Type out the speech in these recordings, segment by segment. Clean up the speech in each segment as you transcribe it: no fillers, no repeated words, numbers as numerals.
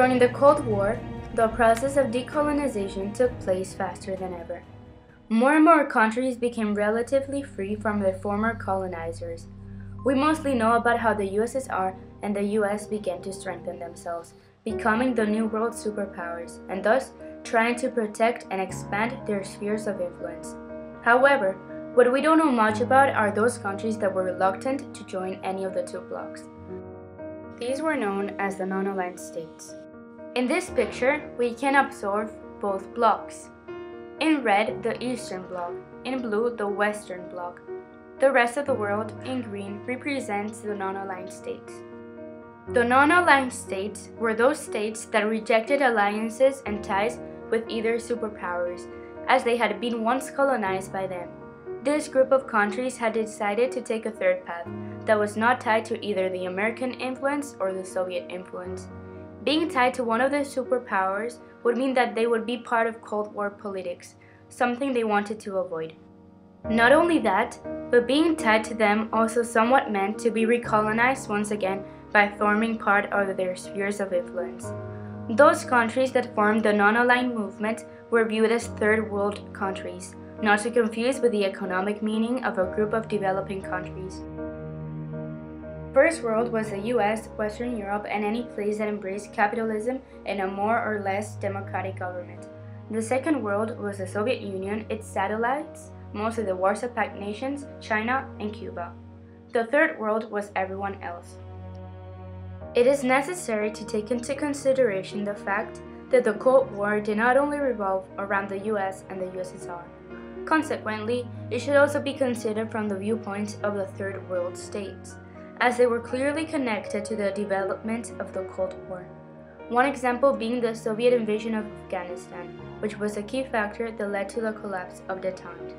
During the Cold War, the process of decolonization took place faster than ever. More and more countries became relatively free from their former colonizers. We mostly know about how the USSR and the US began to strengthen themselves, becoming the new world superpowers, and thus trying to protect and expand their spheres of influence. However, what we don't know much about are those countries that were reluctant to join any of the two blocs. These were known as the non-aligned states. In this picture, we can observe both blocs. In red, the Eastern Bloc, in blue, the Western Bloc. The rest of the world, in green, represents the non-aligned states. The non-aligned states were those states that rejected alliances and ties with either superpowers, as they had been once colonized by them. This group of countries had decided to take a third path that was not tied to either the American influence or the Soviet influence. Being tied to one of the superpowers would mean that they would be part of Cold War politics, something they wanted to avoid. Not only that, but being tied to them also somewhat meant to be recolonized once again by forming part of their spheres of influence. Those countries that formed the non-aligned movement were viewed as third world countries, not to confuse with the economic meaning of a group of developing countries. First world was the US, Western Europe, and any place that embraced capitalism and a more or less democratic government. The second world was the Soviet Union, its satellites, mostly the Warsaw Pact nations, China, and Cuba. The third world was everyone else. It is necessary to take into consideration the fact that the Cold War did not only revolve around the US and the USSR. Consequently, it should also be considered from the viewpoint of the third world states, as they were clearly connected to the development of the Cold War. One example being the Soviet invasion of Afghanistan, which was a key factor that led to the collapse of détente.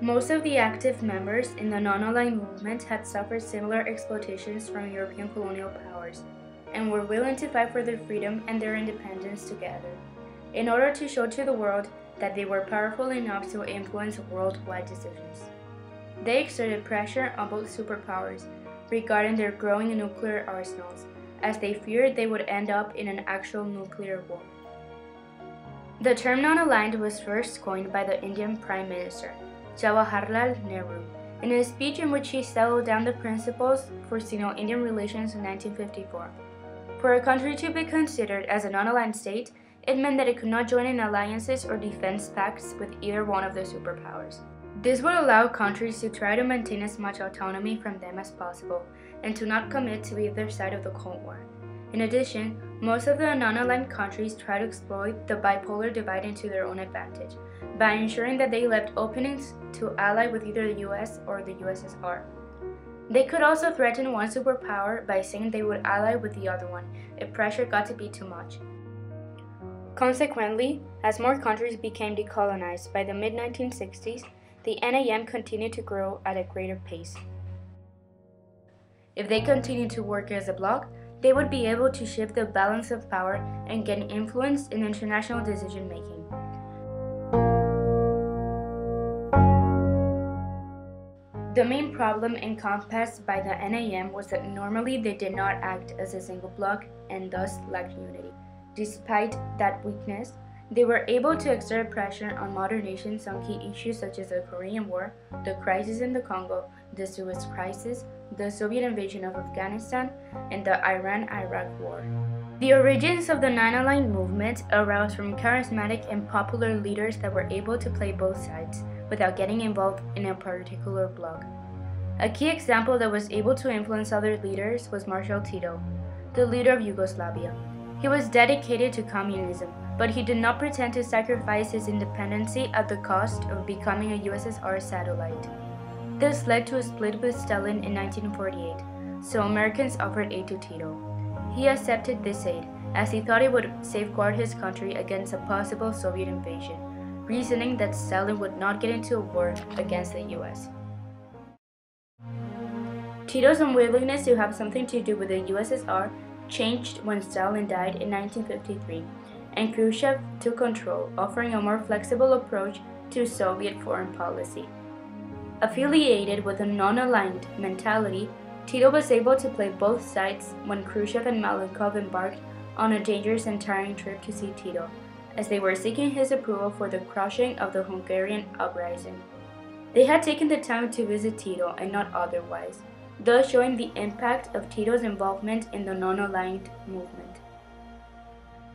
Most of the active members in the non-aligned movement had suffered similar exploitations from European colonial powers, and were willing to fight for their freedom and their independence together, in order to show to the world that they were powerful enough to influence worldwide decisions. They exerted pressure on both superpowers regarding their growing nuclear arsenals, as they feared they would end up in an actual nuclear war. The term non-aligned was first coined by the Indian Prime Minister, Jawaharlal Nehru, in a speech in which he settled down the principles for Sino-Indian relations in 1954. For a country to be considered as a non-aligned state, it meant that it could not join in alliances or defense pacts with either one of the superpowers. This would allow countries to try to maintain as much autonomy from them as possible and to not commit to either side of the Cold War. In addition, most of the non-aligned countries try to exploit the bipolar divide into their own advantage by ensuring that they left openings to ally with either the US or the USSR. They could also threaten one superpower by saying they would ally with the other one if pressure got to be too much. Consequently, as more countries became decolonized by the mid-1960s, the NAM continued to grow at a greater pace. If they continued to work as a bloc, they would be able to shift the balance of power and gain influence in international decision-making. The main problem encompassed by the NAM was that normally they did not act as a single bloc and thus lacked unity. Despite that weakness, they were able to exert pressure on modern nations on key issues such as the Korean War, the crisis in the Congo, the Suez Crisis, the Soviet invasion of Afghanistan, and the Iran-Iraq War. The origins of the non-aligned movement arose from charismatic and popular leaders that were able to play both sides without getting involved in a particular bloc. A key example that was able to influence other leaders was Marshal Tito, the leader of Yugoslavia. He was dedicated to communism, but he did not pretend to sacrifice his independence at the cost of becoming a USSR satellite. This led to a split with Stalin in 1948, so Americans offered aid to Tito. He accepted this aid, as he thought it would safeguard his country against a possible Soviet invasion, reasoning that Stalin would not get into a war against the US. Tito's unwillingness to have something to do with the USSR changed when Stalin died in 1953, and Khrushchev took control, offering a more flexible approach to Soviet foreign policy. Affiliated with a non-aligned mentality, Tito was able to play both sides when Khrushchev and Malenkov embarked on a dangerous and tiring trip to see Tito, as they were seeking his approval for the crushing of the Hungarian uprising. They had taken the time to visit Tito and not otherwise, thus showing the impact of Tito's involvement in the non-aligned movement.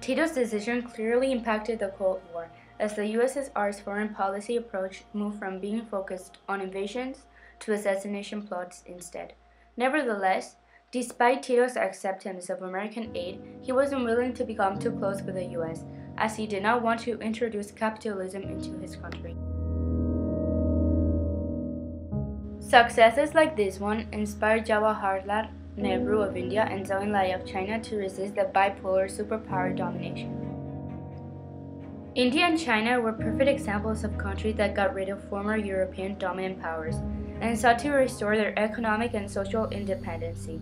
Tito's decision clearly impacted the Cold War, as the USSR's foreign policy approach moved from being focused on invasions to assassination plots instead. Nevertheless, despite Tito's acceptance of American aid, he was unwilling to become too close with the US, as he did not want to introduce capitalism into his country. Successes like this one inspired Jawaharlal Nehru of India and Zhou Enlai of China to resist the bipolar superpower domination. India and China were perfect examples of countries that got rid of former European dominant powers and sought to restore their economic and social independency.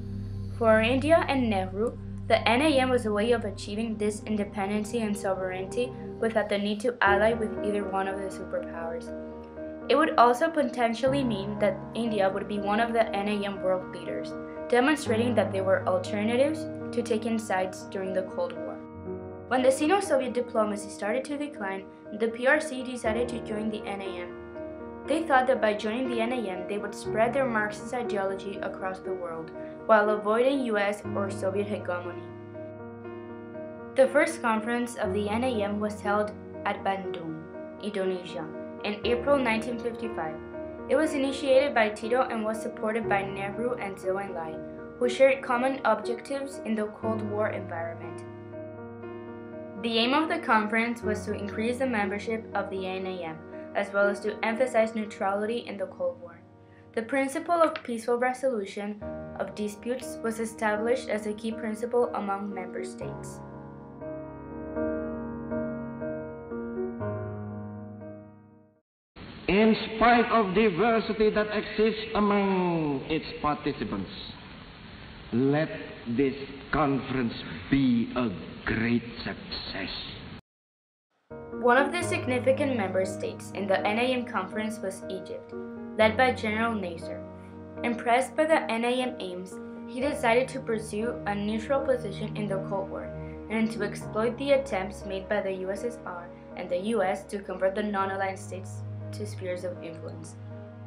For India and Nehru, the NAM was a way of achieving this independency and sovereignty without the need to ally with either one of the superpowers. It would also potentially mean that India would be one of the NAM world leaders, demonstrating that there were alternatives to taking sides during the Cold War. When the Sino-Soviet diplomacy started to decline, the PRC decided to join the NAM. They thought that by joining the NAM, they would spread their Marxist ideology across the world, while avoiding US or Soviet hegemony. The first conference of the NAM was held at Bandung, Indonesia, in April 1955. It was initiated by Tito and was supported by Nehru and Zhou Enlai, who shared common objectives in the Cold War environment. The aim of the conference was to increase the membership of the NAM, as well as to emphasize neutrality in the Cold War. The principle of peaceful resolution of disputes was established as a key principle among member states. In spite of diversity that exists among its participants, let this conference be a great success. One of the significant member states in the NAM conference was Egypt, led by General Nasser. Impressed by the NAM aims, he decided to pursue a neutral position in the Cold War and to exploit the attempts made by the USSR and the US to convert the non-aligned states to spheres of influence.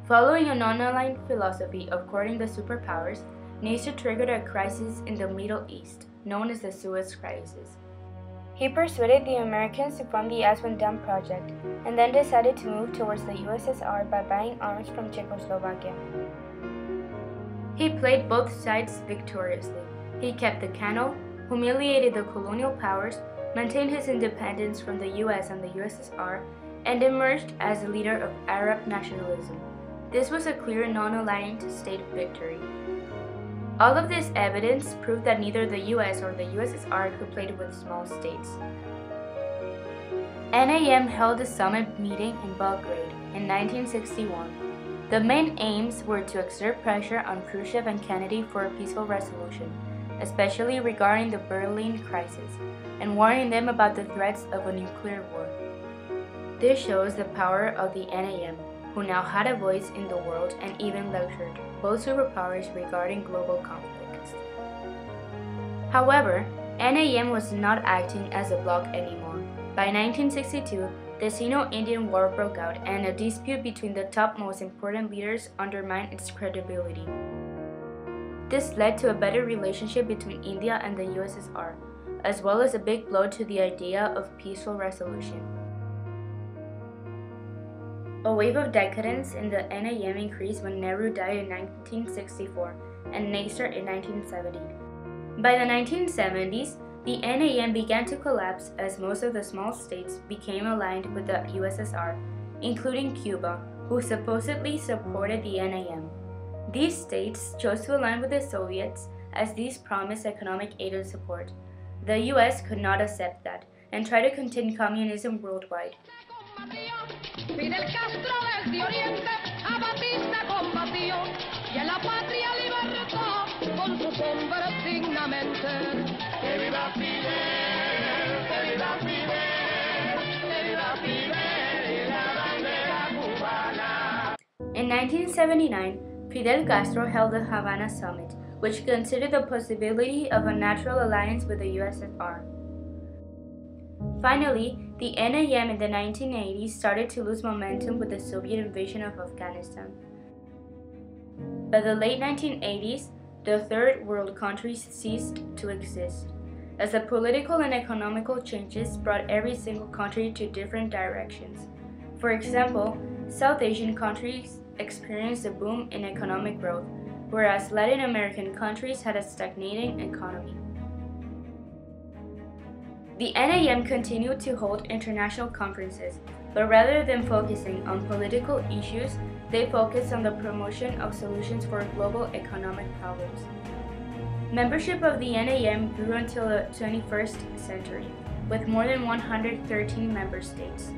Following a non-aligned philosophy of courting the superpowers, Nasser triggered a crisis in the Middle East, known as the Suez Crisis. He persuaded the Americans to fund the Aswan Dam project, and then decided to move towards the USSR by buying arms from Czechoslovakia. He played both sides victoriously. He kept the canal, humiliated the colonial powers, maintained his independence from the US and the USSR, and emerged as a leader of Arab nationalism. This was a clear non-aligned state victory. All of this evidence proved that neither the US or the USSR could play with small states. NAM held a summit meeting in Belgrade in 1961. The main aims were to exert pressure on Khrushchev and Kennedy for a peaceful resolution, especially regarding the Berlin crisis, and warning them about the threats of a nuclear war. This shows the power of the NAM, who now had a voice in the world and even lectured both superpowers regarding global conflicts. However, NAM was not acting as a bloc anymore. By 1962, the Sino-Indian War broke out and a dispute between the top most important leaders undermined its credibility. This led to a better relationship between India and the USSR, as well as a big blow to the idea of peaceful resolution. A wave of decadence in the NAM increased when Nehru died in 1964 and Nasser in 1970. By the 1970s, the NAM began to collapse as most of the small states became aligned with the USSR, including Cuba, who supposedly supported the NAM. These states chose to align with the Soviets as these promised economic aid and support. The US could not accept that and tried to contain communism worldwide. Fidel Castro desde Oriente a Batista combatió y en la patria libertó con sus hombres dignamente. ¡Que viva Fidel! ¡Que viva Fidel! ¡Que viva Fidel! Y la bandera cubana! In 1979, Fidel Castro held the Havana Summit, which considered the possibility of a natural alliance with the USSR. Finally, the NAM in the 1980s started to lose momentum with the Soviet invasion of Afghanistan. By the late 1980s, the Third World countries ceased to exist, as the political and economical changes brought every single country to different directions. For example, South Asian countries experienced a boom in economic growth, whereas Latin American countries had a stagnating economy. The NAM continued to hold international conferences, but rather than focusing on political issues, they focused on the promotion of solutions for global economic problems. Membership of the NAM grew until the 21st century, with more than 113 member states.